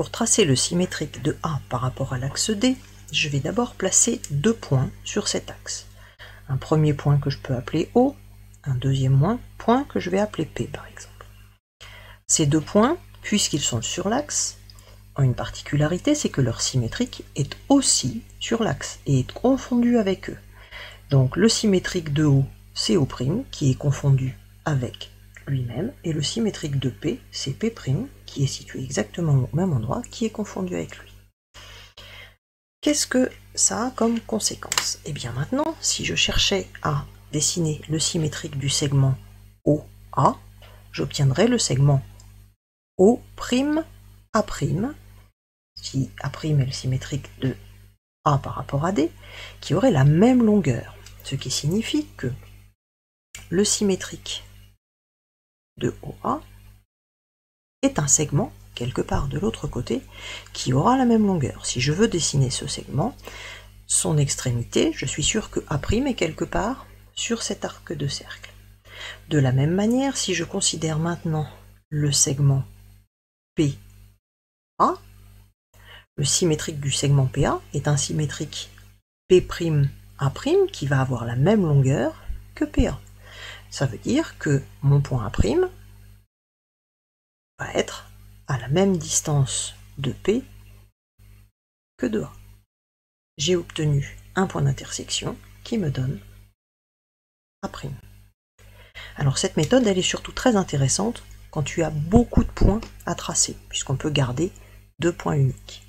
Pour tracer le symétrique de A par rapport à l'axe D, je vais d'abord placer 2 points sur cet axe. Un premier point que je peux appeler O, un deuxième point que je vais appeler P par exemple. Ces 2 points, puisqu'ils sont sur l'axe, ont une particularité, c'est que leur symétrique est aussi sur l'axe et est confondu avec eux. Donc le symétrique de O, c'est O', qui est confondu avec lui-même, et le symétrique de P, c'est P', qui est situé exactement au même endroit, qui est confondu avec lui. Qu'est-ce que ça a comme conséquence? Et bien maintenant, si je cherchais à dessiner le symétrique du segment OA, j'obtiendrais le segment O'A', si A' est le symétrique de A par rapport à D, qui aurait la même longueur, ce qui signifie que le symétrique de OA est un segment, quelque part de l'autre côté, qui aura la même longueur. Si je veux dessiner ce segment, son extrémité, je suis sûr que A' est quelque part sur cet arc de cercle. De la même manière, si je considère maintenant le segment PA, le symétrique du segment PA est un symétrique P'A' qui va avoir la même longueur que PA. Ça veut dire que mon point A' va être à la même distance de P que de A. J'ai obtenu un point d'intersection qui me donne A'. Alors cette méthode, elle est surtout très intéressante quand tu as beaucoup de points à tracer, puisqu'on peut garder 2 points uniques.